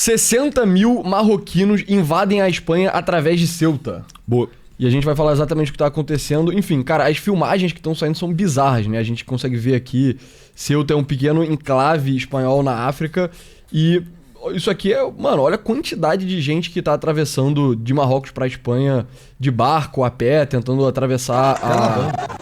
60 mil marroquinos invadem a Espanha através de Ceuta. Boa. E a gente vai falar exatamente o que tá acontecendo. Enfim, cara, as filmagens que estão saindo são bizarras, né? A gente consegue ver aqui, Ceuta é um pequeno enclave espanhol na África. E isso aqui é... Mano, olha a quantidade de gente que tá atravessando de Marrocos pra Espanha de barco, a pé, tentando atravessar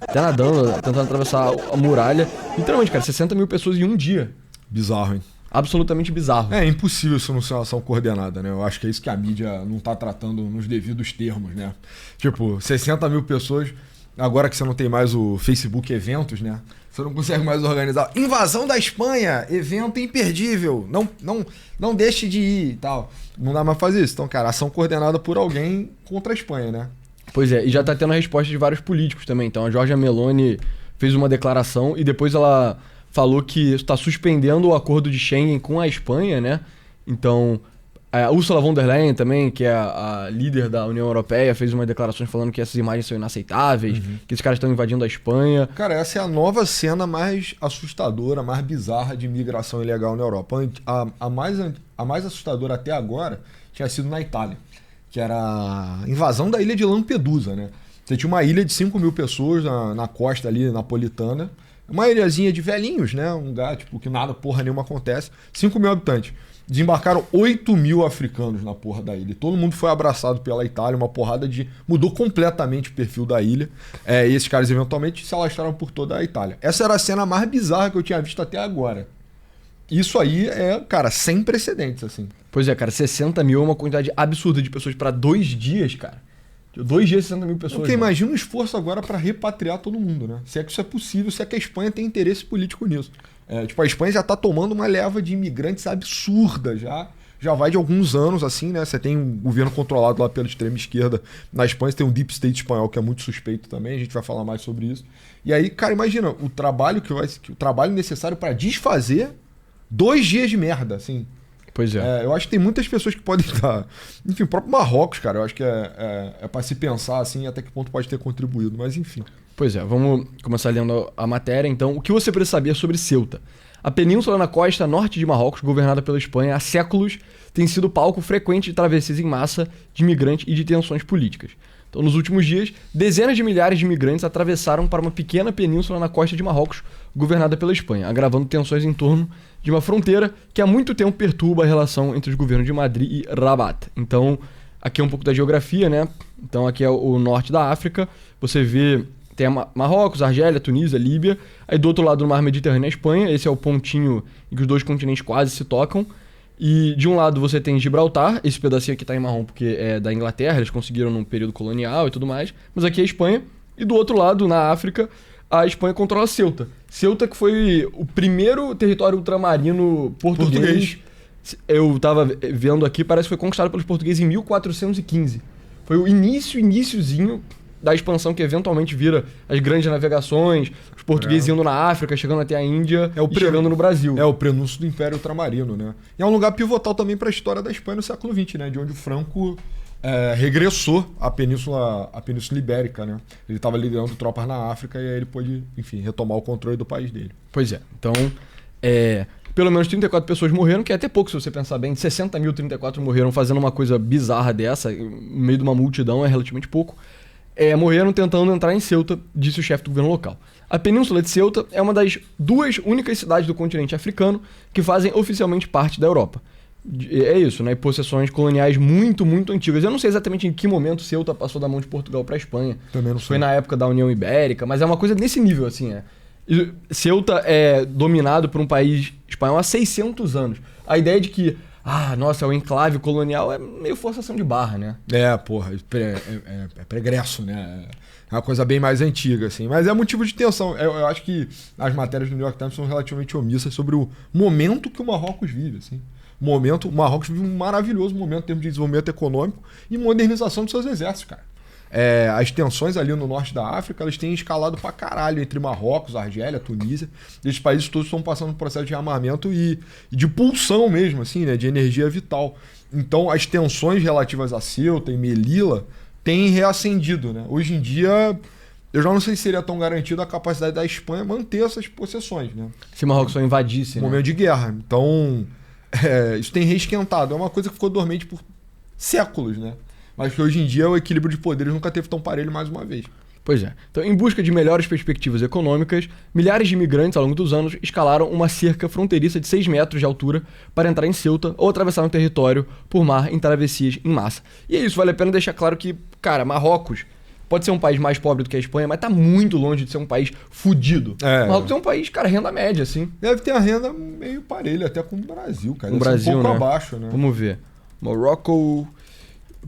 Até nadando, tentando atravessar a muralha. Literalmente, cara, 60 mil pessoas em um dia. Bizarro, hein? Absolutamente bizarro. É impossível isso não ser uma ação coordenada, né? Eu acho que é isso que a mídia não tá tratando nos devidos termos, né? Tipo, 60 mil pessoas, agora que você não tem mais o Facebook Eventos, né? Você não consegue mais organizar. Invasão da Espanha, evento imperdível, não deixe de ir e tal. Não dá mais fazer isso. Então, cara, ação coordenada por alguém contra a Espanha, né? Pois é, e já tá tendo a resposta de vários políticos também. Então a Giorgia Meloni fez uma declaração e depois ela falou que está suspendendo o acordo de Schengen com a Espanha, né? Então, a Ursula von der Leyen também, que é a líder da União Europeia, fez umas declarações falando que essas imagens são inaceitáveis, que esses caras estão invadindo a Espanha. Cara, essa é a nova cena mais assustadora, mais bizarra de imigração ilegal na Europa. A mais assustadora até agora tinha sido na Itália, que era a invasão da ilha de Lampedusa, né? Você tinha uma ilha de 5 mil pessoas na costa ali napolitana, uma ilhazinha de velhinhos, né? Um lugar tipo, que nada, porra nenhuma acontece. 5 mil habitantes. Desembarcaram 8 mil africanos na porra da ilha. Todo mundo foi abraçado pela Itália, uma porrada de... Mudou completamente o perfil da ilha. E esses caras eventualmente se alastraram por toda a Itália. Essa era a cena mais bizarra que eu tinha visto até agora. Isso aí é, cara, sem precedentes, assim. Pois é, cara, 60 mil é uma quantidade absurda de pessoas pra 2 dias, cara. 2 dias, 60 mil pessoas. Porque imagina o esforço agora pra repatriar todo mundo, né? Se é que isso é possível, se é que a Espanha tem interesse político nisso. Tipo, a Espanha já tá tomando uma leva de imigrantes absurda já vai de alguns anos, assim, né? Você tem um governo controlado lá pela extrema esquerda na Espanha, você tem um deep state espanhol que é muito suspeito também, a gente vai falar mais sobre isso. E aí, cara, imagina o trabalho o trabalho necessário para desfazer 2 dias de merda, assim. Pois é. Eu acho que tem muitas pessoas que podem estar... Enfim, o próprio Marrocos, cara, eu acho que é para se pensar, assim, até que ponto pode ter contribuído, mas enfim. Pois é, vamos começar lendo a matéria. Então, o que você precisa saber sobre Ceuta? A península na costa norte de Marrocos, governada pela Espanha há séculos, tem sido palco frequente de travessias em massa de imigrantes e de tensões políticas. Então, nos últimos dias, dezenas de milhares de imigrantes atravessaram para uma pequena península na costa de Marrocos, governada pela Espanha, agravando tensões em torno de uma fronteira que há muito tempo perturba a relação entre os governos de Madrid e Rabat. Então, aqui é um pouco da geografia, né? Então, aqui é o norte da África. Você vê, tem Marrocos, Argélia, Tunísia, Líbia. Aí do outro lado do mar Mediterrâneo a Espanha. Esse é o pontinho em que os dois continentes quase se tocam. E de um lado você tem Gibraltar, esse pedacinho aqui tá em marrom porque é da Inglaterra, eles conseguiram num período colonial e tudo mais. Mas aqui é a Espanha. E do outro lado, na África, a Espanha controla Ceuta. Ceuta que foi o primeiro território ultramarino português. Eu tava vendo aqui, parece que foi conquistado pelos portugueses em 1415. Foi o iniciozinho da expansão que eventualmente vira as grandes navegações, os portugueses indo na África, chegando até a Índia e chegando no Brasil. É o prenúncio do Império Ultramarino, né? E é um lugar pivotal também para a história da Espanha no século XX, né? De onde o Franco regressou à Península Ibérica, né? Ele estava liderando tropas na África e aí ele pôde, enfim, retomar o controle do país dele. Pois é. Então, pelo menos 34 pessoas morreram, que é até pouco se você pensar bem. 60 mil, 34 morreram fazendo uma coisa bizarra dessa, no meio de uma multidão, é relativamente pouco. Morreram tentando entrar em Ceuta, disse o chefe do governo local. A Península de Ceuta é uma das 2 únicas cidades do continente africano que fazem oficialmente parte da Europa. É isso, né? Possessões coloniais muito, muito antigas. Eu não sei exatamente em que momento Ceuta passou da mão de Portugal para a Espanha. Também não sei. Foi na época da União Ibérica, mas é uma coisa nesse nível, assim, Ceuta é dominado por um país espanhol há 600 anos. A ideia de que, nossa, é um enclave colonial é meio forçação de barra, né? Porra, é pregresso, né? É uma coisa bem mais antiga, assim. Mas é motivo de tensão. Eu acho que as matérias do New York Times são relativamente omissas sobre o momento que o Marrocos vive, assim. O Marrocos vive um maravilhoso momento em termos de desenvolvimento econômico e modernização dos seus exércitos, cara. As tensões ali no norte da África, elas têm escalado pra caralho entre Marrocos, Argélia, Tunísia. Esses países todos estão passando por um processo de rearmamento e de pulsão mesmo, assim, né? De energia vital. Então, as tensões relativas a Ceuta e Melilla têm reacendido, né? Hoje em dia, eu já não sei se seria tão garantido a capacidade da Espanha manter essas possessões, né? Se o Marrocos só invadisse, Momento de guerra. Então, isso tem reesquentado. É uma coisa que ficou dormente por séculos, né? Mas que hoje em dia o equilíbrio de poderes nunca teve tão parelho mais uma vez. Pois é. Então, em busca de melhores perspectivas econômicas, milhares de imigrantes ao longo dos anos escalaram uma cerca fronteiriça de 6 metros de altura para entrar em Ceuta ou atravessar um território por mar em travessias em massa. E é isso, vale a pena deixar claro que, cara, Marrocos pode ser um país mais pobre do que a Espanha, mas tá muito longe de ser um país fudido. Marrocos é um país, cara, renda média, assim. Deve ter a renda meio parelha, até com o Brasil, cara. O Brasil, um pouco né? abaixo, né? Vamos ver. Morocco,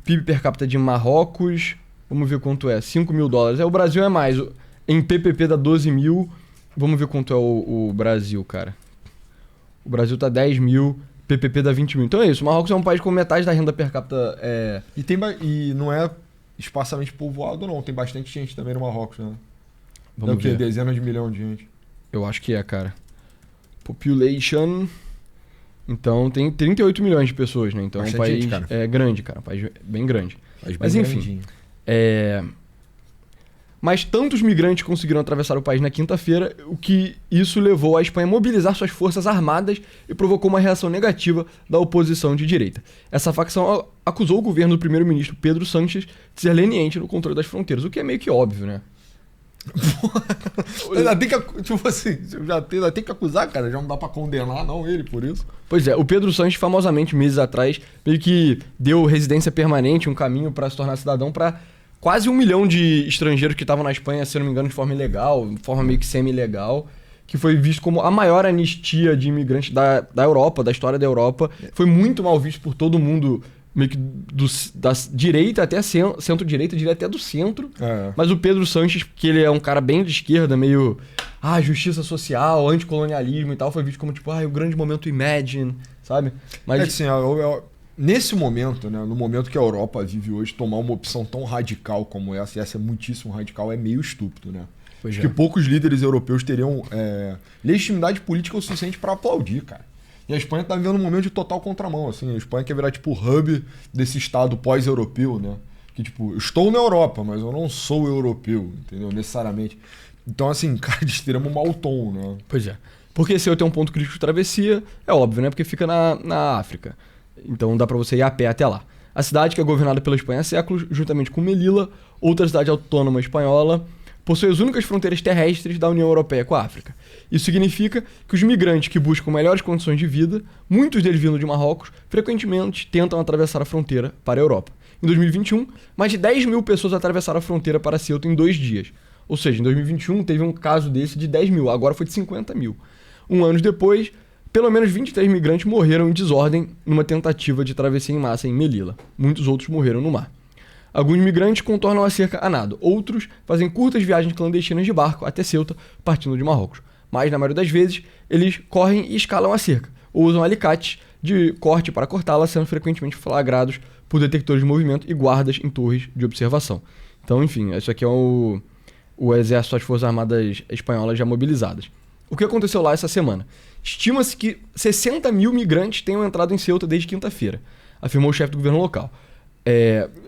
PIB per capita de Marrocos, vamos ver quanto é, $5.000. O Brasil é mais, em PPP dá 12 mil, vamos ver quanto é o Brasil, cara. O Brasil tá 10 mil, PPP dá 20 mil. Então é isso, Marrocos é um país com metade da renda per capita. E não é esparsamente povoado, não. Tem bastante gente também no Marrocos, né? Vamos ver. Dezenas de milhões de gente. Eu acho que é, cara. Population. Então tem 38 milhões de pessoas, né? Então bastante é um país gente, cara. grande, cara. Um país bem grande. Mas enfim. grandinho. Mas tantos migrantes conseguiram atravessar o país na quinta-feira, o que isso levou a Espanha a mobilizar suas forças armadas e provocou uma reação negativa da oposição de direita. Essa facção acusou o governo do primeiro-ministro Pedro Sánchez de ser leniente no controle das fronteiras, o que é meio que óbvio, né? Ainda tem que, tipo assim, ainda tem que acusar, cara. Já não dá pra condenar, não, ele por isso. Pois é, o Pedro Sánchez, famosamente, meses atrás, meio que deu residência permanente, um caminho para se tornar cidadão para quase 1 milhão de estrangeiros que estavam na Espanha, se não me engano, de forma ilegal, de forma meio que semi-legal, que foi visto como a maior anistia de imigrantes da Europa, da história da Europa. Foi muito mal visto por todo mundo, meio que da direita até centro-direita, diria até do centro. Mas o Pedro Sánchez, que ele é um cara bem de esquerda, meio justiça social, anticolonialismo e tal, foi visto como tipo, o grande momento Imagine, sabe? Mas assim, nesse momento, né, no momento que a Europa vive hoje, tomar uma opção tão radical como essa, e essa é muitíssimo radical, é meio estúpido, né? Acho que poucos líderes europeus teriam legitimidade política o suficiente para aplaudir, cara. E a Espanha tá vivendo um momento de total contramão, assim. A Espanha quer virar, tipo, o hub desse estado pós-europeu, né? Que, tipo, eu estou na Europa, mas eu não sou europeu, entendeu? Necessariamente. Então, assim, cara, de extremo mau tom, né? Pois é. Porque se eu tenho um ponto crítico de travessia, é óbvio, né? Porque fica na África. Então dá pra você ir a pé até lá. A cidade, que é governada pela Espanha há séculos, juntamente com Melilla, outra cidade autônoma espanhola, possui as únicas fronteiras terrestres da União Europeia com a África. Isso significa que os migrantes que buscam melhores condições de vida, muitos deles vindo de Marrocos, frequentemente tentam atravessar a fronteira para a Europa. Em 2021, mais de 10 mil pessoas atravessaram a fronteira para Ceuta em 2 dias. Ou seja, em 2021 teve um caso desse de 10 mil, agora foi de 50 mil. Um ano depois, pelo menos 23 migrantes morreram em desordem numa tentativa de travessia em massa em Melilla. Muitos outros morreram no mar. Alguns migrantes contornam a cerca a nado, outros fazem curtas viagens clandestinas de barco até Ceuta, partindo de Marrocos. Mas, na maioria das vezes, eles correm e escalam a cerca, ou usam alicates de corte para cortá-la, sendo frequentemente flagrados por detectores de movimento e guardas em torres de observação. Então, enfim, isso aqui é o exército, as Forças Armadas espanholas já mobilizadas. O que aconteceu lá essa semana? Estima-se que 60 mil migrantes tenham entrado em Ceuta desde quinta-feira, afirmou o chefe do governo local.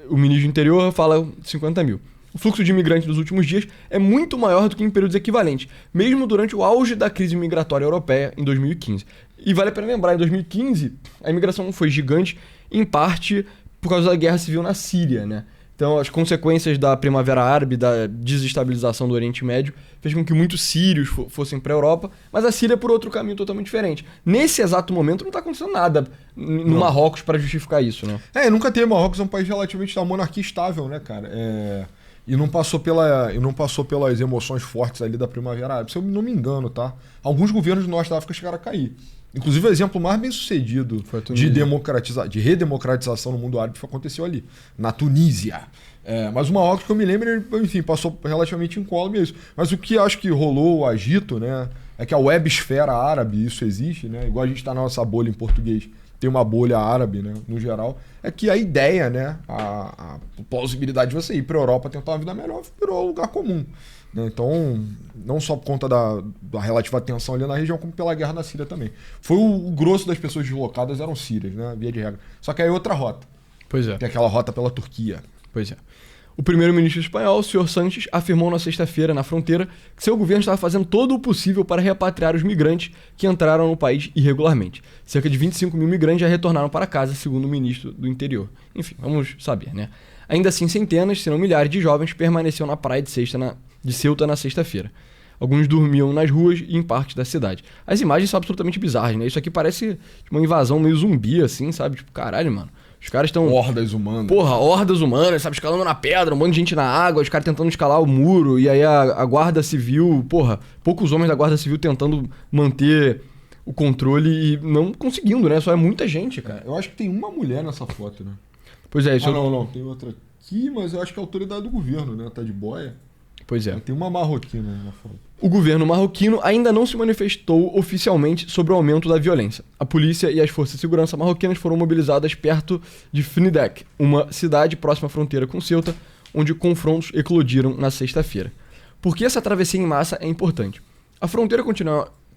O ministro do Interior fala 50 mil. O fluxo de imigrantes nos últimos dias é muito maior do que em períodos equivalentes, mesmo durante o auge da crise migratória europeia em 2015. E vale a pena lembrar, em 2015, a imigração foi gigante, em parte por causa da guerra civil na Síria, né? Então, as consequências da Primavera Árabe, da desestabilização do Oriente Médio, fez com que muitos sírios fossem para a Europa, mas a Síria por outro caminho totalmente diferente. Nesse exato momento, não está acontecendo nada no Marrocos para justificar isso, né? Nunca teve. Marrocos é um país relativamente da monarquia estável, né, cara? E não passou pelas emoções fortes ali da Primavera Árabe. Se eu não me engano, tá? Alguns governos do Norte da África chegaram a cair. Inclusive, o exemplo mais bem sucedido de redemocratização no mundo árabe aconteceu ali, na Tunísia. Mas o Marrocos, que eu me lembro, ele, enfim, passou relativamente incólume isso. Mas o que acho que rolou, o agito, né, é que a websfera árabe, isso existe, né, igual a gente está na nossa bolha em português, tem uma bolha árabe, né, no geral, é que a ideia, né, a plausibilidade de você ir para a Europa tentar uma vida melhor virou lugar comum. Então, não só por conta da relativa tensão ali na região, como pela guerra na Síria também. Foi o grosso das pessoas deslocadas eram sírias, né? Via de regra. Só que aí outra rota. Pois é. Tem aquela rota pela Turquia. Pois é. O primeiro-ministro espanhol, o Sr. Sánchez, afirmou na sexta-feira, na fronteira, que seu governo estava fazendo todo o possível para repatriar os migrantes que entraram no país irregularmente. Cerca de 25 mil migrantes já retornaram para casa, segundo o ministro do Interior. Enfim, vamos saber, né? Ainda assim, centenas, se não milhares de jovens permaneceram na praia de Ceuta na sexta-feira. Alguns dormiam nas ruas e em partes da cidade. As imagens são absolutamente bizarras, né? Isso aqui parece uma invasão meio zumbi, assim, sabe? Tipo, caralho, mano. Os caras estão... Hordas humanas. Porra, hordas humanas, sabe? Escalando na pedra, um monte de gente na água, os caras tentando escalar o muro, e aí a Guarda Civil, porra, poucos homens da Guarda Civil tentando manter o controle e não conseguindo, né? Só é muita gente, cara. Eu acho que tem uma mulher nessa foto, né? Pois é, isso... não. Tem outra aqui, mas eu acho que é a autoridade do governo, né? Tá de boia. Pois é. Tem uma marroquina na foto. O governo marroquino ainda não se manifestou oficialmente sobre o aumento da violência. A polícia e as forças de segurança marroquinas foram mobilizadas perto de Fnidek, uma cidade próxima à fronteira com Ceuta, onde confrontos eclodiram na sexta-feira. Por que essa travessia em massa é importante? A fronteira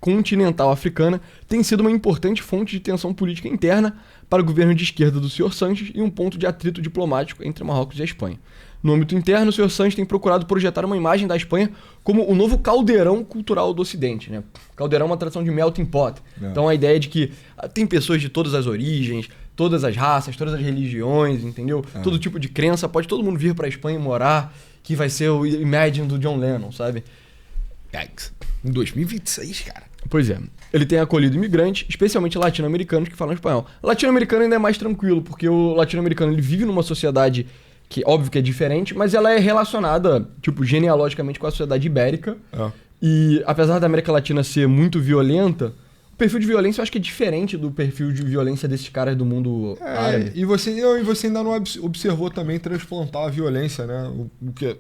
continental africana tem sido uma importante fonte de tensão política interna para o governo de esquerda do Sr. Sánchez e um ponto de atrito diplomático entre Marrocos e a Espanha. No âmbito interno, o Sr. Sánchez tem procurado projetar uma imagem da Espanha como o novo caldeirão cultural do Ocidente, né? Caldeirão é uma tradução de melting pot. É. Então a ideia é de que tem pessoas de todas as origens, todas as raças, todas as religiões, entendeu? É. Todo tipo de crença, pode todo mundo vir para a Espanha e morar, que vai ser o Imagine do John Lennon, sabe? Em 2026, cara. Pois é. Ele tem acolhido imigrantes, especialmente latino-americanos que falam espanhol. Latino-americano ainda é mais tranquilo, porque o latino-americano ele vive numa sociedade que, óbvio que é diferente, mas ela é relacionada, tipo, genealogicamente com a sociedade ibérica. É. E apesar da América Latina ser muito violenta, o perfil de violência eu acho que é diferente do perfil de violência desses caras do mundo árabe. E você ainda não observou também transplantar a violência, né?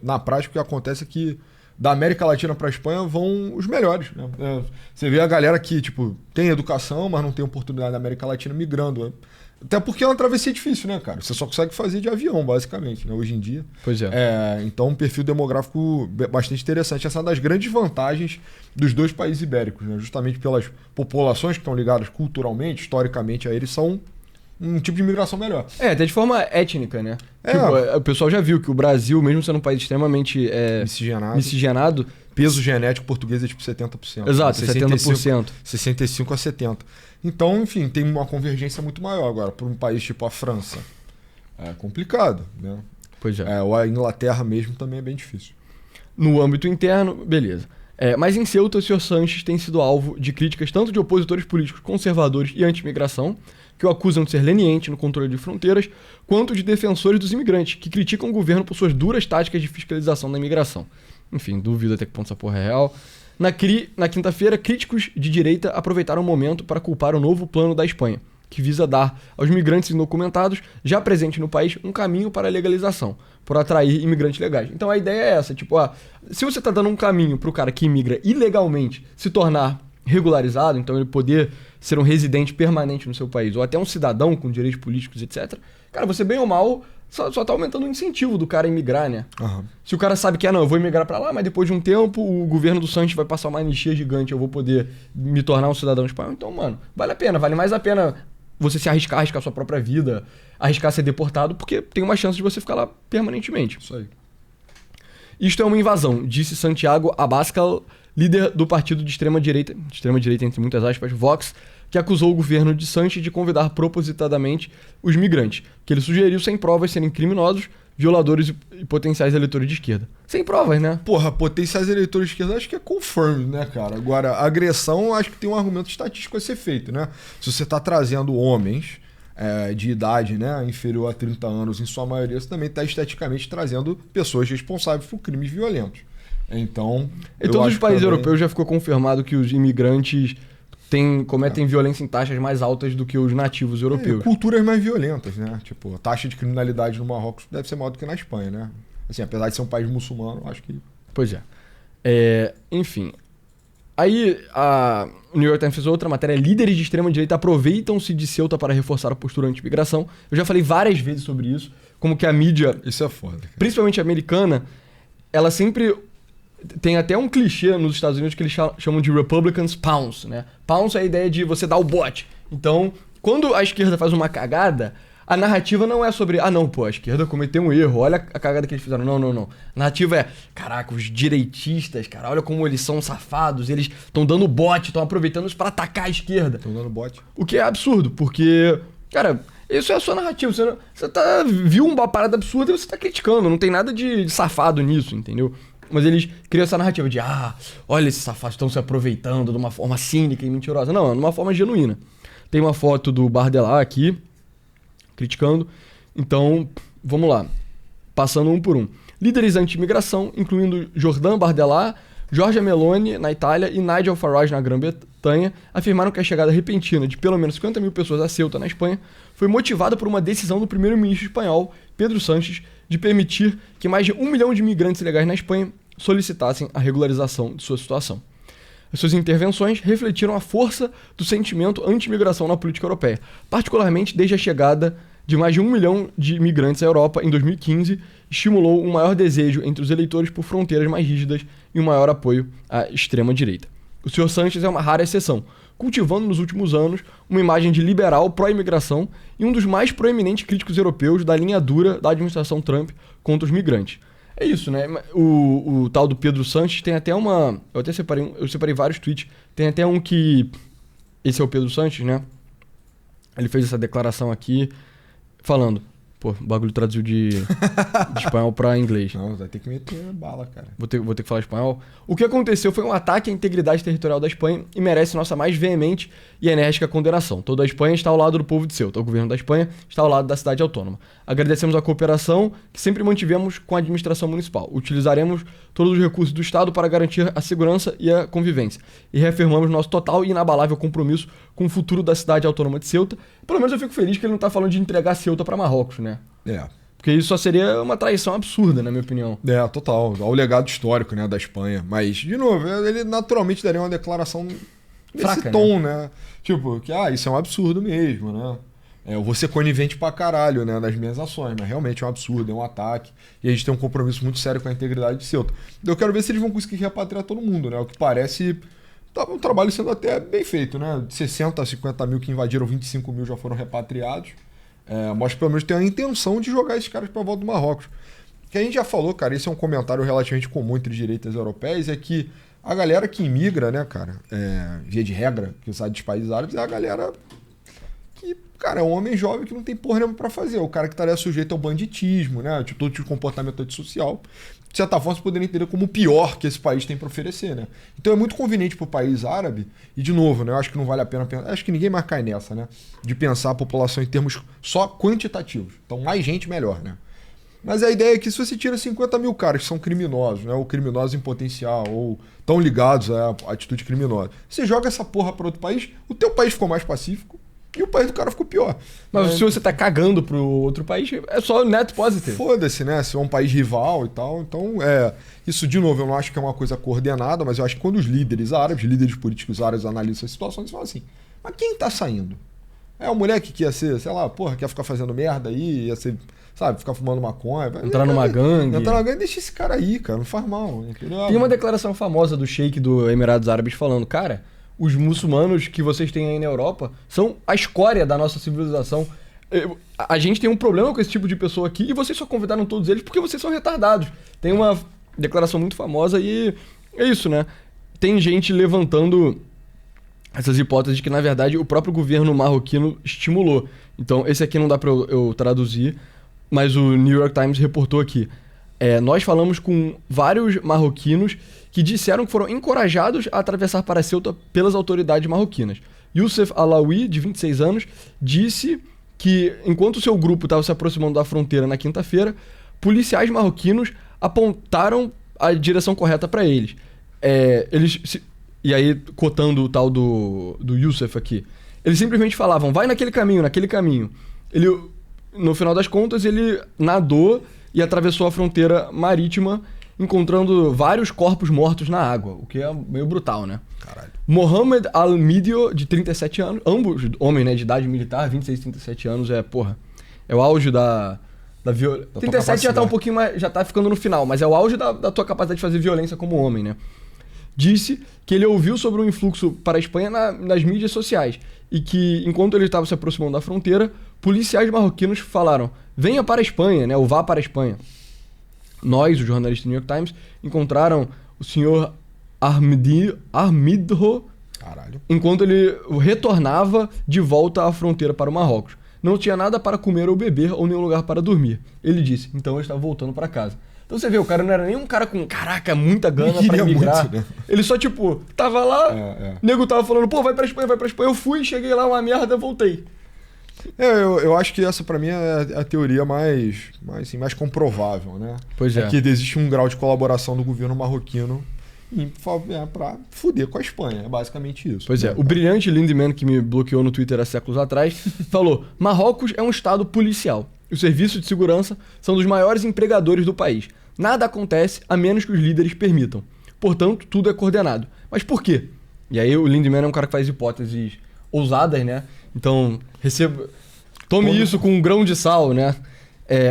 Na prática, o que acontece é que da América Latina para a Espanha vão os melhores, né? Você vê a galera que, tipo, tem educação, mas não tem oportunidade na América Latina migrando. Até porque é uma travessia difícil, né, cara? Você só consegue fazer de avião, basicamente, né? Hoje em dia. Pois é. Então, um perfil demográfico bastante interessante. Essa é uma das grandes vantagens dos dois países ibéricos, né? Justamente pelas populações que estão ligadas culturalmente, historicamente a eles, são um tipo de imigração melhor. Até de forma étnica, né? Tipo, o pessoal já viu que o Brasil, mesmo sendo um país extremamente miscigenado, peso genético português é tipo 70%. Exato, 70%. 65% a 70%. Então, enfim, tem uma convergência muito maior agora. Para um país tipo a França, é complicado, né? Pois é. Ou a Inglaterra mesmo também é bem difícil. No âmbito interno, beleza. Mas em Ceuta, o Sr. Sánchez tem sido alvo de críticas tanto de opositores políticos conservadores e anti-imigração, que o acusam de ser leniente no controle de fronteiras, quanto de defensores dos imigrantes, que criticam o governo por suas duras táticas de fiscalização da imigração. Enfim, duvido até que ponto essa porra é real. Na quinta-feira, críticos de direita aproveitaram o momento para culpar o novo plano da Espanha, que visa dar aos migrantes indocumentados, já presentes no país, um caminho para a legalização, por atrair imigrantes legais. Então a ideia é essa, tipo, se você está dando um caminho para o cara que imigra ilegalmente se tornar regularizado, então ele poder ser um residente permanente no seu país, ou até um cidadão com direitos políticos, etc., cara, você bem ou mal só tá aumentando o incentivo do cara a imigrar, né? Uhum. Se o cara sabe que, eu vou imigrar pra lá, mas depois de um tempo o governo do Sánchez vai passar uma anistia gigante, eu vou poder me tornar um cidadão espanhol, então, mano, vale mais a pena você se arriscar sua própria vida, arriscar ser deportado, porque tem uma chance de você ficar lá permanentemente. Isso aí. Isto é uma invasão, disse Santiago Abascal, líder do partido de extrema-direita entre muitas aspas, Vox, que acusou o governo de Sánchez de convidar propositadamente os migrantes, que ele sugeriu sem provas serem criminosos, violadores e potenciais eleitores de esquerda. Sem provas, né? Porra, potenciais eleitores de esquerda acho que é confirmed, né, cara? Agora, agressão acho que tem um argumento estatístico a ser feito, né? Se você tá trazendo homens de idade, né, inferior a 30 anos, em sua maioria, você também está esteticamente trazendo pessoas responsáveis por crimes violentos. Então, em todos os países europeus já ficou confirmado que os imigrantes cometem violência em taxas mais altas do que os nativos europeus. Culturas mais violentas, né? Tipo, a taxa de criminalidade no Marrocos deve ser maior do que na Espanha, né? Assim, apesar de ser um país muçulmano, acho que... Pois é. Enfim. Aí, o New York Times fez outra matéria. Líderes de extrema-direita aproveitam-se de Ceuta para reforçar a postura anti-imigração. Eu já falei várias vezes sobre isso. Como que a mídia... Isso é foda, cara. Principalmente a americana, ela sempre... Tem até um clichê nos Estados Unidos que eles chamam de Republicans pounce, né? Pounce é a ideia de você dar o bote. Então, quando a esquerda faz uma cagada, A narrativa não é sobre, não, pô, a esquerda cometeu um erro, olha a cagada que eles fizeram. Não, não, não. A narrativa é, caraca, os direitistas, cara, olha como eles são safados, eles estão dando bote, estão aproveitando isso pra atacar a esquerda. Estão dando bote. O que é absurdo, porque, cara, isso é a sua narrativa. Viu uma parada absurda e você tá criticando, não tem nada de safado nisso, entendeu? Mas eles criam essa narrativa de, olha, esses safados estão se aproveitando de uma forma cínica e mentirosa. Não, de uma forma genuína. Tem uma foto do Bardella aqui, criticando. Então, vamos lá. Passando um por um. Líderes anti-imigração, incluindo Jordan Bardella, Giorgia Meloni, na Itália, e Nigel Farage, na Grã-Bretanha, afirmaram que a chegada repentina de pelo menos 50 mil pessoas a Ceuta, na Espanha, foi motivada por uma decisão do primeiro-ministro espanhol, Pedro Sánchez, de permitir que mais de 1 milhão de imigrantes ilegais na Espanha solicitassem a regularização de sua situação. As suas intervenções refletiram a força do sentimento anti-imigração na política europeia, particularmente desde a chegada de mais de 1 milhão de imigrantes à Europa em 2015, estimulou um maior desejo entre os eleitores por fronteiras mais rígidas e um maior apoio à extrema-direita. O Sr. Sánchez é uma rara exceção, cultivando nos últimos anos uma imagem de liberal pró-imigração e um dos mais proeminentes críticos europeus da linha dura da administração Trump contra os migrantes. É isso, né? O tal do Pedro Sánchez tem até uma... Eu separei vários tweets. Tem até um que... Esse é o Pedro Sánchez, né? Ele fez essa declaração aqui falando... Pô, o bagulho traduziu de espanhol pra inglês. Não, vai ter que meter bala, cara. Vou ter que falar espanhol. O que aconteceu foi um ataque à integridade territorial da Espanha e merece nossa mais veemente e enérgica condenação. Toda a Espanha está ao lado do povo de Ceuta. O governo da Espanha está ao lado da cidade autônoma. Agradecemos a cooperação que sempre mantivemos com a administração municipal. Utilizaremos todos os recursos do Estado para garantir a segurança e a convivência. E reafirmamos nosso total e inabalável compromisso com o futuro da cidade autônoma de Ceuta. Pelo menos eu fico feliz que ele não está falando de entregar Ceuta para Marrocos, né? É. Porque isso só seria uma traição absurda, na minha opinião. É, total. Ao legado histórico, né, da Espanha. Mas, de novo, ele naturalmente daria uma declaração fraca, nesse tom, né? Tipo, que, isso é um absurdo mesmo, né? Eu vou ser conivente pra caralho, né, das minhas ações, mas realmente é um absurdo, é um ataque. E a gente tem um compromisso muito sério com a integridade de Ceuta. Eu quero ver se eles vão conseguir repatriar todo mundo, né? O que parece... Tá um trabalho sendo até bem feito, né? De 60 a 50 mil que invadiram, 25 mil já foram repatriados. Mostra pelo menos tem a intenção de jogar esses caras para volta do Marrocos. O que a gente já falou, cara, esse é um comentário relativamente comum entre direitas europeias, é que a galera que imigra, né, cara, via de regra, que sai dos países árabes, é a galera que, cara, é um homem jovem que não tem porra nenhuma pra fazer. O cara que estaria sujeito ao banditismo, né, tipo, todo tipo de comportamento antissocial. De certa forma, você poderia entender como o pior que esse país tem para oferecer, né? Então é muito conveniente para o país árabe, e de novo, né, eu acho que não vale a pena pensar, acho que ninguém mais cai nessa, né? De pensar a população em termos só quantitativos. Então, mais gente, melhor, né? Mas a ideia é que se você tira 50 mil caras que são criminosos, né, ou criminosos em potencial, ou tão ligados à atitude criminosa, você joga essa porra para outro país, o teu país ficou mais pacífico, e o país do cara ficou pior. Mas se você tá cagando pro outro país, é só net positive. Foda-se, né? Se é um país rival e tal. Então, isso, de novo, eu não acho que é uma coisa coordenada, mas eu acho que quando os líderes árabes, líderes políticos árabes analisam essa situação, eles falam assim, mas quem tá saindo? É uma mulher que ia ser, sei lá, porra, quer ficar fazendo merda aí, ia ser, sabe, ficar fumando maconha. Entrar numa gangue. Entrar numa gangue, deixa esse cara aí, cara, não faz mal. Entendeu? Tem uma declaração famosa do Sheik do Emirados Árabes falando, cara... Os muçulmanos que vocês têm aí na Europa são a escória da nossa civilização. A gente tem um problema com esse tipo de pessoa aqui e vocês só convidaram todos eles porque vocês são retardados. Tem uma declaração muito famosa e é isso, né? Tem gente levantando essas hipóteses de que, na verdade, o próprio governo marroquino estimulou. Então, esse aqui não dá pra eu traduzir, mas o New York Times reportou aqui. Nós falamos com vários marroquinos que disseram que foram encorajados a atravessar para Ceuta pelas autoridades marroquinas. Youssef Alaoui, de 26 anos, disse que, enquanto seu grupo estava se aproximando da fronteira na quinta-feira, policiais marroquinos apontaram a direção correta para eles. E aí, cotando o tal do Youssef aqui, eles simplesmente falavam, vai naquele caminho, naquele caminho. No final das contas, ele nadou e atravessou a fronteira marítima, encontrando vários corpos mortos na água, o que é meio brutal, né? Caralho. Mohamed Al-Midio, de 37 anos, ambos homens, né, de idade militar, 26 e 37 anos, é o auge da violência. 37 já tá um pouquinho mais, já tá ficando no final, mas é o auge da tua capacidade de fazer violência como homem, né? Disse que ele ouviu sobre o influxo para a Espanha nas mídias sociais e que, enquanto ele estava se aproximando da fronteira, policiais marroquinos falaram: venha para a Espanha, né? Ou vá para a Espanha. Nós, o jornalista do New York Times, encontraram o senhor Armidho Caralho. enquanto ele retornava de volta à fronteira para o Marrocos. Não tinha nada para comer ou beber ou nenhum lugar para dormir. Ele disse, então eu estava voltando para casa. Então você vê, o cara não era nem um cara com, caraca, muita gana pra emigrar. Muito, né? Ele só, tipo, tava lá, o nego tava falando, pô, vai pra Espanha. Eu fui, cheguei lá, uma merda, voltei. Eu acho que essa pra mim é a teoria mais comprovável, né? Pois é. Que existe um grau de colaboração do governo marroquino pra fuder com a Espanha. É basicamente isso. Pois é. O brilhante Lindemann, que me bloqueou no Twitter há séculos atrás, falou: Marrocos é um estado policial. Os serviços de segurança são dos maiores empregadores do país. Nada acontece a menos que os líderes permitam. Portanto, tudo é coordenado. Mas por quê? E aí o Lindemann é um cara que faz hipóteses ousadas, né? Então, tome isso com um grão de sal, né?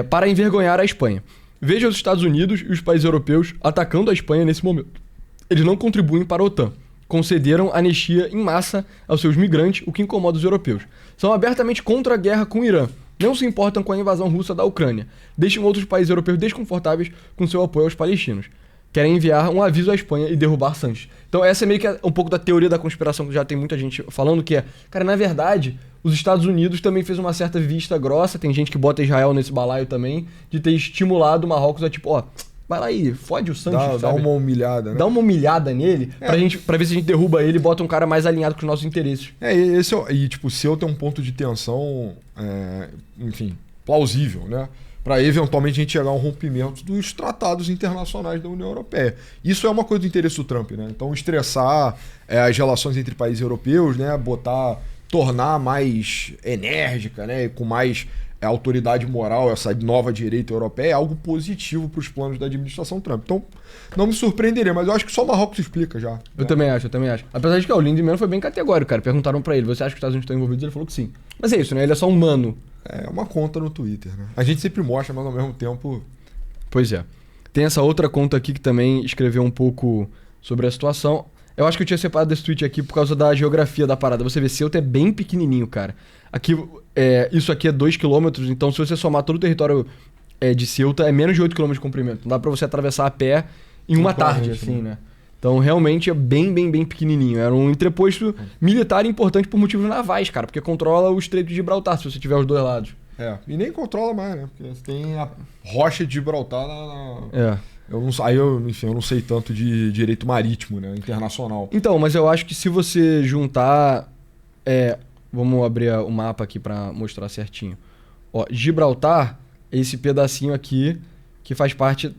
Para envergonhar a Espanha. Veja os Estados Unidos e os países europeus atacando a Espanha nesse momento. Eles não contribuem para a OTAN. Concederam anistia em massa aos seus migrantes, o que incomoda os europeus. São abertamente contra a guerra com o Irã. Não se importam com a invasão russa da Ucrânia. Deixam outros países europeus desconfortáveis com seu apoio aos palestinos. Querem enviar um aviso à Espanha e derrubar Sanches. Então essa é meio que um pouco da teoria da conspiração que já tem muita gente falando, que cara, na verdade, os Estados Unidos também fez uma certa vista grossa, tem gente que bota Israel nesse balaio também, de ter estimulado o Marrocos a tipo, vai lá aí, fode o Sanches, dá uma humilhada, né? Dá uma humilhada nele, pra ver se a gente derruba ele e bota um cara mais alinhado com os nossos interesses. Se eu tenho um ponto de tensão, enfim, plausível, né? Para eventualmente a gente chegar a um rompimento dos tratados internacionais da União Europeia. Isso é uma coisa do interesse do Trump, né? Então estressar as relações entre países europeus, né? Tornar mais enérgica, né? Com mais autoridade moral essa nova direita europeia é algo positivo para os planos da administração Trump. Então não me surpreenderia, mas eu acho que só o Marrocos explica já. Eu também acho. Apesar de que o Lindemann foi bem categórico, cara. Perguntaram para ele, você acha que os Estados Unidos estão envolvidos? Ele falou que sim. Mas é isso, né? Ele é só humano. É uma conta no Twitter, né? A gente sempre mostra, mas ao mesmo tempo... Pois é. Tem essa outra conta aqui que também escreveu um pouco sobre a situação. Eu acho que eu tinha separado esse tweet aqui por causa da geografia da parada. Você vê, Ceuta é bem pequenininho, cara. Aqui, isso aqui é 2 km, então se você somar todo o território de Ceuta, é menos de 8 km de comprimento. Não dá pra você atravessar a pé em uma tarde, assim, né? Então, realmente é bem pequenininho. Era um entreposto militar importante por motivos navais, cara. Porque controla o Estreito de Gibraltar, se você tiver os dois lados. E nem controla mais, né? Porque você tem a rocha de Gibraltar na... Eu não sei tanto de direito marítimo, né? Internacional. Então, mas eu acho que se você juntar... vamos abrir o mapa aqui pra mostrar certinho. Gibraltar, esse pedacinho aqui, que faz parte...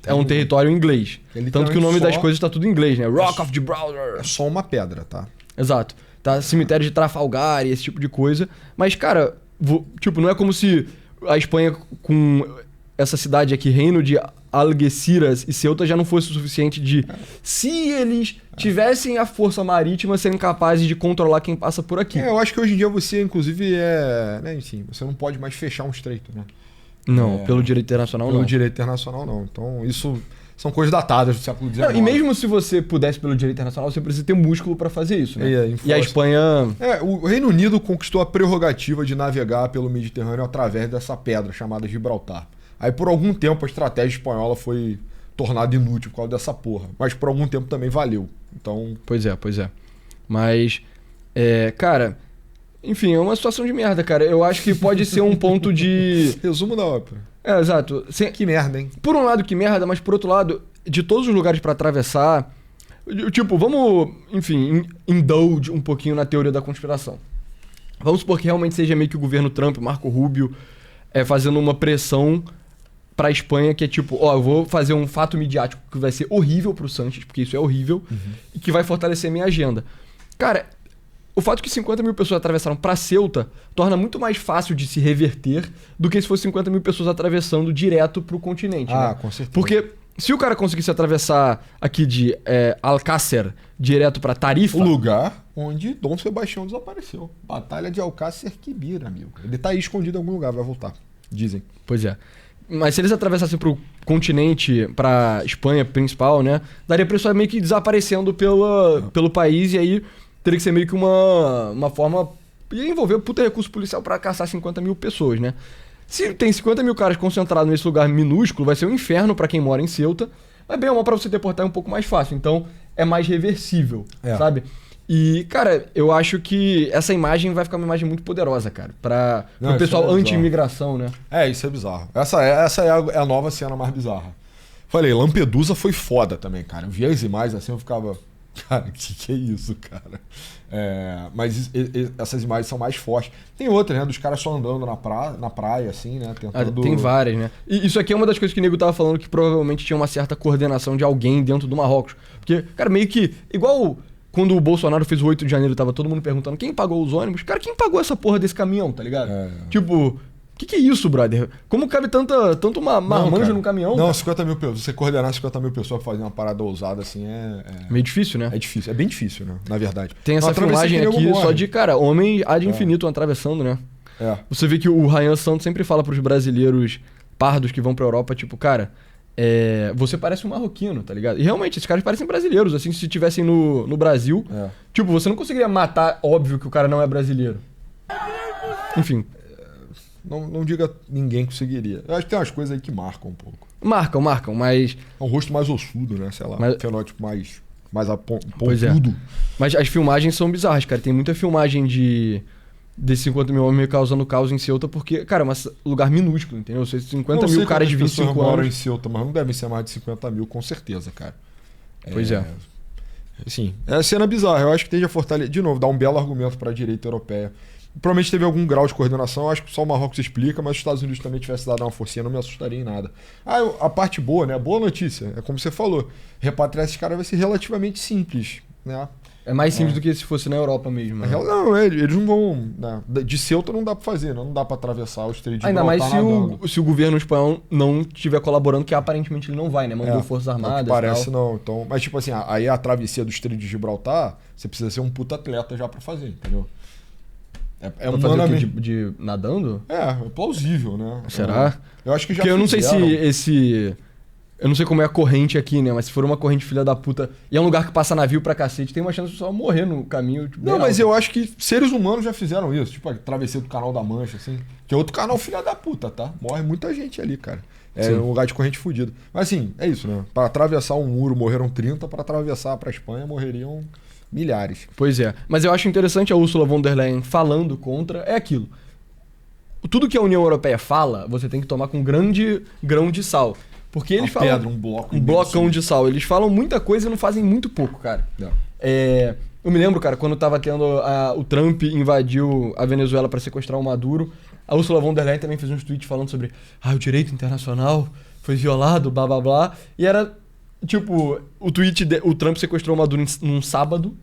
É um território inglês. Tanto que o nome das coisas tá tudo em inglês, né? Rock of Gibraltar. É só uma pedra, tá? Exato. Tá cemitério de Trafalgar e esse tipo de coisa. Mas, cara, não é como se a Espanha com essa cidade aqui, Reino de Algeciras e Ceuta, já não fosse o suficiente de... Se eles tivessem a força marítima, serem capazes de controlar quem passa por aqui. Eu acho que hoje em dia você, inclusive, né, enfim, você não pode mais fechar um estreito, né? Não, pelo direito internacional não. Pelo direito internacional não. Então isso são coisas datadas do século XIX. E mesmo se você pudesse pelo direito internacional, você precisa ter músculo para fazer isso, né? E a Espanha... o Reino Unido conquistou a prerrogativa de navegar pelo Mediterrâneo através dessa pedra chamada Gibraltar. Aí por algum tempo a estratégia espanhola foi tornada inútil por causa dessa porra. Mas por algum tempo também valeu. Então... Pois é. Mas, cara... Enfim, é uma situação de merda, cara. Eu acho que pode ser um ponto de... Resumo da ópera. Exato. Que merda, hein? Por um lado, que merda, mas por outro lado, de todos os lugares pra atravessar... vamos, enfim, indulge um pouquinho na teoria da conspiração. Vamos supor que realmente seja meio que o governo Trump, Marco Rubio, fazendo uma pressão pra Espanha, que é eu vou fazer um fato midiático que vai ser horrível pro Sanches, porque isso é horrível, e que vai fortalecer minha agenda. Cara... O fato que 50 mil pessoas atravessaram para Ceuta torna muito mais fácil de se reverter do que se fosse 50 mil pessoas atravessando direto para o continente. Né? Com certeza. Porque se o cara conseguisse atravessar aqui de Alcácer direto para Tarifa... O lugar onde Dom Sebastião desapareceu. Batalha de Alcácer Quibir, amigo. Ele tá aí escondido em algum lugar, vai voltar. Dizem. Pois é. Mas se eles atravessassem para o continente, para Espanha principal, né? Daria pra isso meio que desaparecendo pelo país e aí... Teria que ser meio que uma forma ia envolver puta recurso policial pra caçar 50 mil pessoas, né? Se tem 50 mil caras concentrados nesse lugar minúsculo, vai ser um inferno pra quem mora em Ceuta, mas bem ou mal pra você deportar é um pouco mais fácil, então é mais reversível, sabe? E, cara, eu acho que essa imagem vai ficar uma imagem muito poderosa, cara, pro pessoal anti-imigração, né? Isso é bizarro. Essa é a nova cena mais bizarra. Falei, Lampedusa foi foda também, cara. Eu via as imagens assim, eu ficava... Cara, que é isso, cara? Mas essas imagens são mais fortes. Tem outras, né? Dos caras só andando na praia, assim, né? Tentando... Tem várias, né? E isso aqui é uma das coisas que o nego tava falando, que provavelmente tinha uma certa coordenação de alguém dentro do Marrocos. Porque, cara, meio que... Igual quando o Bolsonaro fez o 8 de janeiro, tava todo mundo perguntando quem pagou os ônibus. Cara, quem pagou essa porra desse caminhão, tá ligado? Tipo... O que é isso, brother? Como cabe tanto uma marmanja no caminhão? Não, cara? 50 mil pessoas. Você coordenar 50 mil pessoas pra fazer uma parada ousada assim meio difícil, né? É difícil, é bem difícil, né? Na verdade. Tem essa filmagem aqui só de, cara, homem ad infinito atravessando, né? Você vê que o Ryan Santos sempre fala pros brasileiros pardos que vão pra Europa, tipo, cara, você parece um marroquino, tá ligado? E realmente, esses caras parecem brasileiros, assim, se estivessem no Brasil. Tipo, você não conseguiria matar, óbvio que o cara não é brasileiro. Enfim... Não diga ninguém que conseguiria. Eu acho que tem umas coisas aí que marcam um pouco. Marcam, mas... É um rosto mais ossudo, né? Sei lá, um fenótipo mais pontudo. Pois é. Mas as filmagens são bizarras, cara. Tem muita filmagem desses 50 mil homens causando caos em Ceuta, porque, cara, é um lugar minúsculo, entendeu? 50 mil caras de 25 anos... moram em Ceuta, mas não devem ser mais de 50 mil, com certeza, cara. Pois é. Assim, é a cena bizarra. Eu acho que tende a fortalecer... De novo, dá um belo argumento para a direita europeia. Provavelmente teve algum grau de coordenação, eu acho que só o Marrocos explica, mas os Estados Unidos também tivesse dado uma forcinha, não me assustaria em nada. A parte boa, né? A boa notícia, é como você falou, repatriar esses caras vai ser relativamente simples, né? É mais simples do que se fosse na Europa mesmo. Né? Não, eles não vão... Né? De Ceuta não dá pra fazer, não dá pra atravessar o Estreito de Gibraltar. Ainda mais se o governo espanhol não estiver colaborando, que aparentemente ele não vai, né? Mandou Forças Armadas e parece não. Então, mas tipo assim, aí a travessia do Estreito de Gibraltar, você precisa ser um puta atleta já pra fazer, entendeu? Pra fazer o quê? De nadando? É plausível, né? Será? Eu acho que já porque eu não sei se eu não sei como é a corrente aqui, né? Mas se for uma corrente filha da puta e é um lugar que passa navio pra cacete, tem uma chance de só morrer no caminho. Tipo, não, mas eu acho que seres humanos já fizeram isso. Tipo, a travessia do Canal da Mancha, assim. Que é outro canal filha da puta, tá? Morre muita gente ali, cara. Um lugar de corrente fodida. Mas assim, é isso, né? Pra atravessar um muro morreram 30, pra atravessar pra Espanha morreriam... milhares. Pois é. Mas eu acho interessante a Ursula von der Leyen falando contra. É aquilo. Tudo que a União Europeia fala, você tem que tomar com um grande grão de sal. Porque eles falam... pedra, um blocão de sal. Eles falam muita coisa e não fazem muito pouco, cara. Eu me lembro, cara, quando tava tendo... o Trump invadiu a Venezuela para sequestrar o Maduro, a Ursula von der Leyen também fez uns tweets falando sobre o direito internacional foi violado, blá blá blá. E era... Tipo, o Trump sequestrou o Maduro num sábado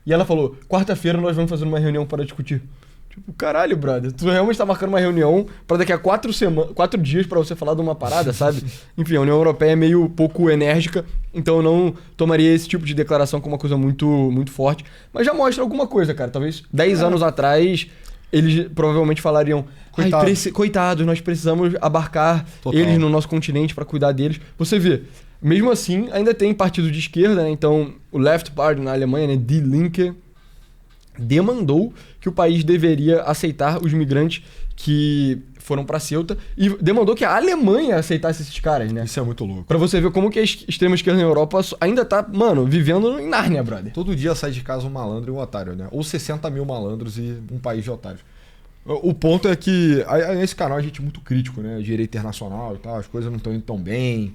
e ela falou, quarta-feira nós vamos fazer uma reunião para discutir. Tipo, caralho, brother, tu realmente tá marcando uma reunião pra daqui a 4 dias pra você falar de uma parada, sabe? Enfim, a União Europeia é meio pouco enérgica, então eu não tomaria esse tipo de declaração como uma coisa muito, muito forte. Mas já mostra alguma coisa, cara. Talvez 10 anos atrás eles provavelmente falariam, coitados, nós precisamos abarcar eles no nosso continente pra cuidar deles. Você vê... Mesmo assim, ainda tem partido de esquerda, né? Então o Left Party na Alemanha, né? Die Linke, demandou que o país deveria aceitar os migrantes que foram pra Ceuta e demandou que a Alemanha aceitasse esses caras, né? Isso é muito louco. Pra você ver como que a extrema esquerda na Europa ainda tá, mano, vivendo em Nárnia, brother. Todo dia sai de casa um malandro e um otário, né? Ou 60 mil malandros e um país de otários. O ponto é que nesse canal a gente é muito crítico, né? Direito internacional e tal, as coisas não estão indo tão bem.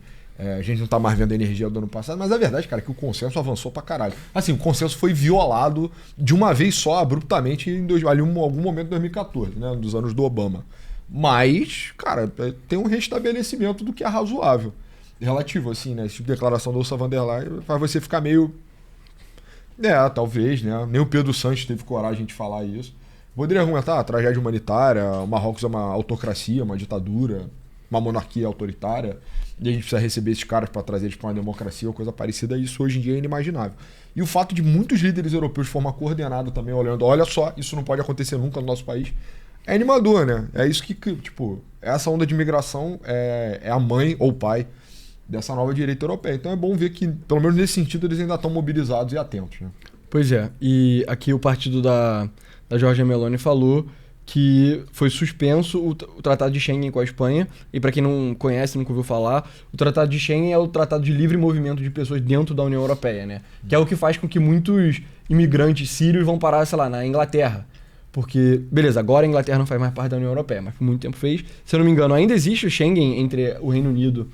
A gente não tá mais vendo a energia do ano passado, mas a verdade, cara, é que o consenso avançou pra caralho. Assim, o consenso foi violado de uma vez só, abruptamente, em algum momento de 2014, né? Dos anos do Obama. Mas, cara, tem um restabelecimento do que é razoável. Relativo, assim, né? Esse tipo de declaração da Ursula von der Leyen faz você ficar meio... talvez, né? Nem o Pedro Sanches teve coragem de falar isso. Poderia argumentar, tragédia humanitária, o Marrocos é uma autocracia, uma ditadura, uma monarquia autoritária, e a gente precisa receber esses caras para trazer eles para uma democracia ou coisa parecida, isso hoje em dia é inimaginável. E o fato de muitos líderes europeus de forma coordenada também olhando, olha só, isso não pode acontecer nunca no nosso país, é animador, né? É isso que tipo, essa onda de imigração é a mãe ou o pai dessa nova direita europeia. Então é bom ver que, pelo menos nesse sentido, eles ainda estão mobilizados e atentos, né? Pois é, e aqui o partido da da Giorgia Meloni, falou que foi suspenso o Tratado de Schengen com a Espanha. E para quem não conhece, nunca ouviu falar, o Tratado de Schengen é o Tratado de livre movimento de pessoas dentro da União Europeia, né? Que é o que faz com que muitos imigrantes sírios vão parar, sei lá, na Inglaterra. Porque, beleza, agora a Inglaterra não faz mais parte da União Europeia, mas por muito tempo fez. Se eu não me engano, ainda existe o Schengen entre o Reino Unido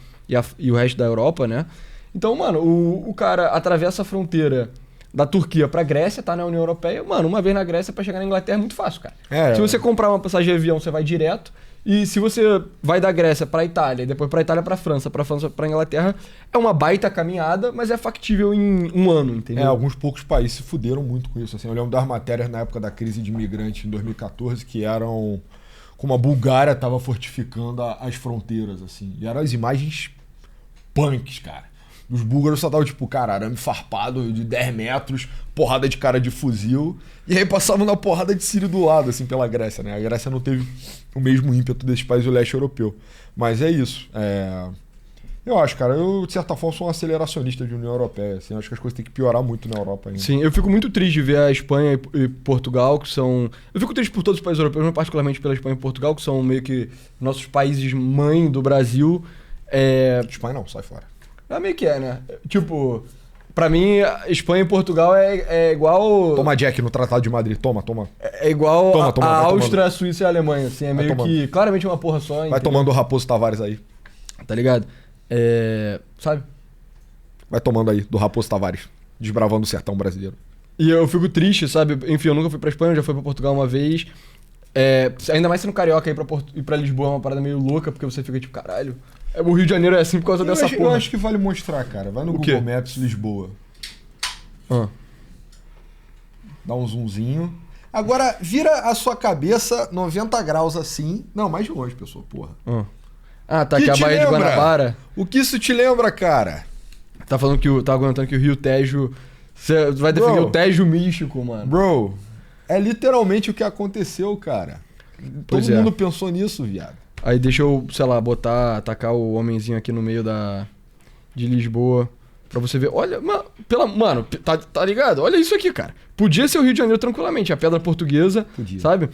e o resto da Europa, né? Então, mano, o cara atravessa a fronteira da Turquia pra Grécia, tá na União Europeia. Mano, uma vez na Grécia, pra chegar na Inglaterra é muito fácil, cara. Se você comprar uma passagem de avião, você vai direto. E se você vai da Grécia pra Itália, e depois pra Itália pra França pra Inglaterra, é uma baita caminhada, mas é factível em um ano, entendeu? Alguns poucos países se fuderam muito com isso. Assim, eu lembro das matérias na época da crise de imigrantes em 2014, que eram como a Bulgária tava fortificando as fronteiras, assim. E eram as imagens punks, cara. Os búlgaros só estavam tipo, cara, arame farpado de 10 metros, porrada de cara de fuzil. E aí passavam na porrada de sírio do lado, assim, pela Grécia, né? A Grécia não teve o mesmo ímpeto desses países do leste europeu. Mas é isso. Eu acho, cara, eu de certa forma sou um aceleracionista de União Europeia. Assim, acho que as coisas têm que piorar muito na Europa ainda. Sim, eu fico muito triste de ver a Espanha e Portugal, que são... Eu fico triste por todos os países europeus, mas particularmente pela Espanha e Portugal, que são meio que nossos países mãe do Brasil. Espanha não, sai fora. Meio que né? Tipo, pra mim, Espanha e Portugal é igual... Toma Jack no Tratado de Madrid, toma. É igual a Áustria, tomando. a Suíça e a Alemanha, assim, é meio que claramente uma porra só. Vai tomando o Raposo Tavares aí. Tá ligado? Sabe? Vai tomando aí, do Raposo Tavares, desbravando o sertão brasileiro. E eu fico triste, sabe? Enfim, eu nunca fui pra Espanha, já fui pra Portugal uma vez. Ainda mais sendo carioca, ir pra Lisboa é uma parada meio louca, porque você fica tipo, caralho... O Rio de Janeiro é assim por causa dessa porra. Eu acho que vale mostrar, cara. Vai no Google Maps Lisboa. Dá um zoomzinho. Agora, vira a sua cabeça 90 graus assim. Não, mais de longe, pessoal, porra. Tá aqui a Baía de Guanabara. O que isso te lembra, cara? Tá falando que tá aguentando que o Rio Tejo... Você vai defender o Tejo místico, mano. Bro, é literalmente o que aconteceu, cara. Todo mundo pensou nisso, viado. Aí deixa eu, sei lá, atacar o homenzinho aqui no meio de Lisboa pra você ver. Olha, mano, tá ligado? Olha isso aqui, cara. Podia ser o Rio de Janeiro tranquilamente, a Pedra Portuguesa, sabe?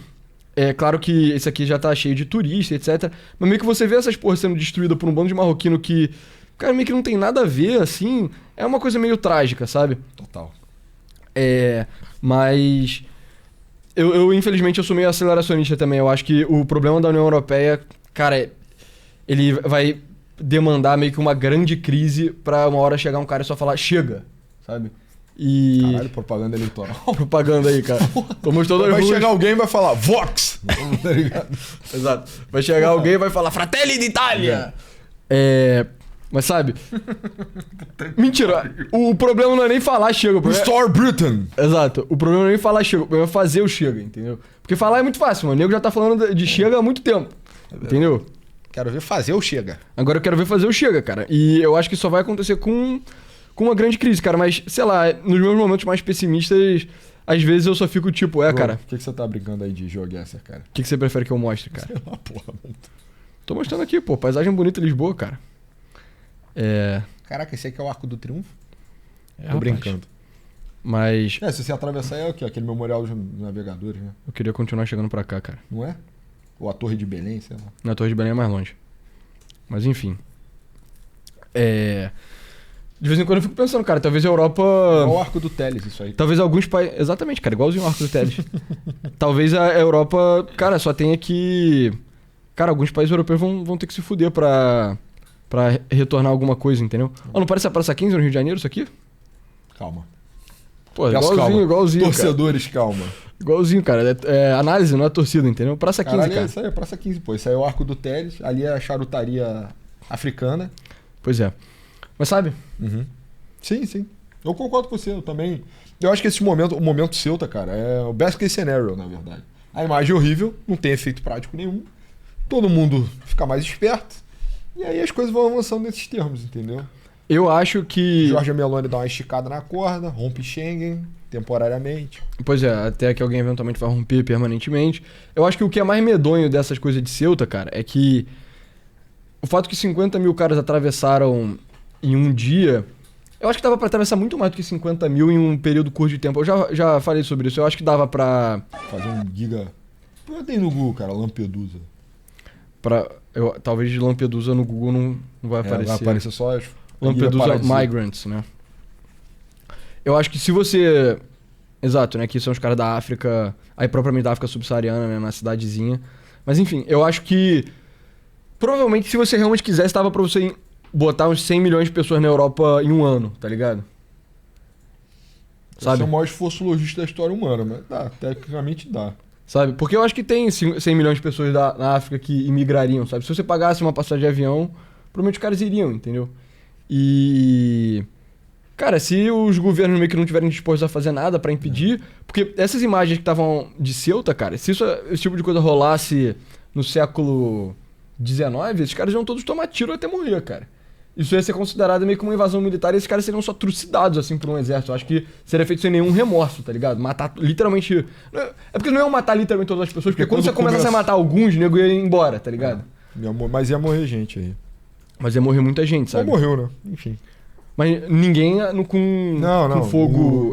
É claro que esse aqui já tá cheio de turista, etc. Mas meio que você vê essas porras sendo destruídas por um bando de marroquino que, cara, meio que não tem nada a ver, assim. É uma coisa meio trágica, sabe? Total. Mas... Eu, infelizmente, eu sou meio aceleracionista também. Eu acho que o problema da União Europeia, cara, ele vai demandar meio que uma grande crise pra uma hora chegar um cara e só falar, chega, sabe? Caralho, propaganda eleitoral. Propaganda aí, cara. Tomamos todas as Vai chegar alguém e vai falar, Vox! Tá ligado? Exato. Vai chegar alguém e vai falar, Fratelli d'Italia! Mas sabe? Mentira. O problema não é nem falar chega. Restore Britain. Exato. O problema não é nem falar chega. O problema é fazer o chega, entendeu? Porque falar é muito fácil, mano. O nego já tá falando de chega há muito tempo. Entendeu? Quero ver fazer o chega. Agora eu quero ver fazer o chega, cara. E eu acho que só vai acontecer com uma grande crise, cara. Mas, sei lá, nos meus momentos mais pessimistas, às vezes eu só fico tipo, cara... Por que você tá brincando aí de GeoGuessr, cara? O que você prefere que eu mostre, cara? Sei lá, porra. Tô mostrando aqui, pô. Paisagem bonita de Lisboa, cara. Caraca, esse aqui é o Arco do Triunfo? Tô brincando. Mas... se você atravessar é o quê? Aquele memorial dos navegadores, né? Eu queria continuar chegando pra cá, cara. Não é? Ou a Torre de Belém, sei lá. Na Torre de Belém é mais longe. Mas enfim. De vez em quando eu fico pensando, cara, talvez a Europa... É o Arco do Teles, isso aí. Talvez alguns países... Exatamente, cara, igualzinho o Arco do Teles. Talvez a Europa, cara, só tenha que... Cara, alguns países europeus vão ter que se fuder pra retornar alguma coisa, entendeu? Não parece a Praça 15 no Rio de Janeiro, isso aqui? Calma. Pô, igualzinho, Torcedores, cara. Calma. Igualzinho, cara. É análise, não é torcida, entendeu? Praça 15, Caralho, cara. Isso aí é Praça 15, pô. Isso aí é o Arco do Teles. Ali é a charutaria africana. Pois é. Mas sabe? Uhum. Sim. Eu concordo com você, eu também. Eu acho que o momento Ceuta, cara, é o best case scenario, na verdade. A imagem é horrível, não tem efeito prático nenhum. Todo mundo fica mais esperto. E aí as coisas vão avançando nesses termos, entendeu? Eu acho que... Giorgia Meloni dá uma esticada na corda, rompe Schengen temporariamente. Pois é, até que alguém eventualmente vai romper permanentemente. Eu acho que o que é mais medonho dessas coisas de Ceuta, cara, é que o fato que 50 mil caras atravessaram em um dia Eu acho que dava pra atravessar muito mais do que 50 mil em um período curto de tempo. Eu já falei sobre isso. Eu acho que dava pra... Fazer um giga... Eu tenho no Google, cara, Lampedusa. Talvez de Lampedusa no Google não vai aparecer. Vai aparecer só as... Lampedusa Migrants, né? Eu acho que se você... Exato, né? Que são os caras da África... Aí propriamente da África subsaariana, né? Na cidadezinha. Mas enfim, eu acho que... Provavelmente, se você realmente quisesse, dava pra você botar uns 100 milhões de pessoas na Europa em um ano, tá ligado? Sabe? Esse é o maior esforço logístico da história humana, mas dá, tecnicamente dá. Sabe? Porque eu acho que tem 100 milhões de pessoas na África que imigrariam, sabe? Se você pagasse uma passagem de avião, provavelmente os caras iriam, entendeu? E... Cara, se os governos meio que não tiverem dispostos a fazer nada pra impedir... Porque essas imagens que estavam de Ceuta, cara, se esse tipo de coisa rolasse no século XIX, esses caras iam todos tomar tiro até morrer, cara. Isso ia ser considerado meio que uma invasão militar e esses caras seriam só trucidados, assim, por um exército. Eu acho que seria feito sem nenhum remorso, tá ligado? Matar literalmente... É porque não é matar literalmente todas as pessoas, porque quando você começa a matar alguns, o nego ia embora, tá ligado? Mas ia morrer gente aí. Mas ia morrer muita gente, sabe? Não morreu, né? Enfim. Mas ninguém com fogo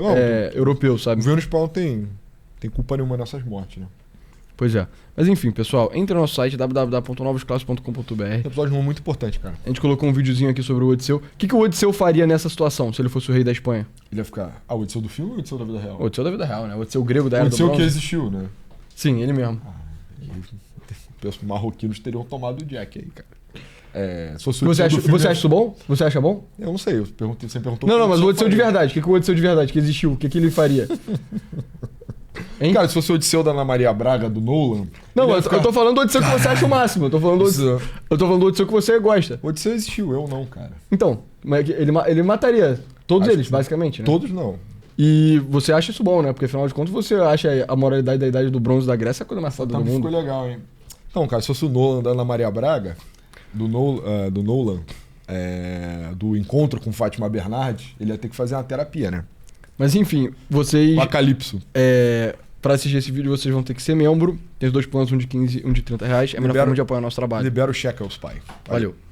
europeu, sabe? O governo espanhol tem culpa nenhuma nessas mortes, né? Pois é. Mas enfim, pessoal, entre no nosso site www.novosclasses.com.br. Episódio muito importante, cara. A gente colocou um videozinho aqui sobre o Odisseu. O que o Odisseu faria nessa situação, se ele fosse o rei da Espanha? Ele ia ficar... o Odisseu do filme ou o Odisseu da vida real? O Odisseu da vida real, né? O Odisseu grego da Era do Bronze. O Odisseu que existiu, existiu, né? Sim, ele mesmo. Os marroquinos teriam tomado o Jack aí, cara. Você acha isso bom? Você acha bom? Eu não sei, você perguntou... Não, mas o Odisseu de verdade. O que o Odisseu de verdade que existiu? O que ele faria? Hein? Cara, se fosse o Odisseu da Ana Maria Braga, do Nolan... Não, eu tô falando do Odisseu que você acha o máximo. Eu tô falando do Odisseu que você gosta. O Odisseu existiu, eu não, cara. Então, mas ele mataria todos eles, basicamente, né? Todos não. E você acha isso bom, né? Porque afinal de contas você acha a moralidade da Idade do Bronze da Grécia a coisa mais foda do mundo. Ficou legal, hein? Então, cara, se fosse o Nolan da Ana Maria Braga, do Nolan, do encontro com Fátima Bernardes, ele ia ter que fazer uma terapia, né? Mas enfim, vocês... O Acalipso. Pra assistir esse vídeo, vocês vão ter que ser membro. Tem os dois planos, um de 15 e um de 30 reais. É a melhor forma de apoiar o nosso trabalho. Libera o cheque aos pais. Valeu.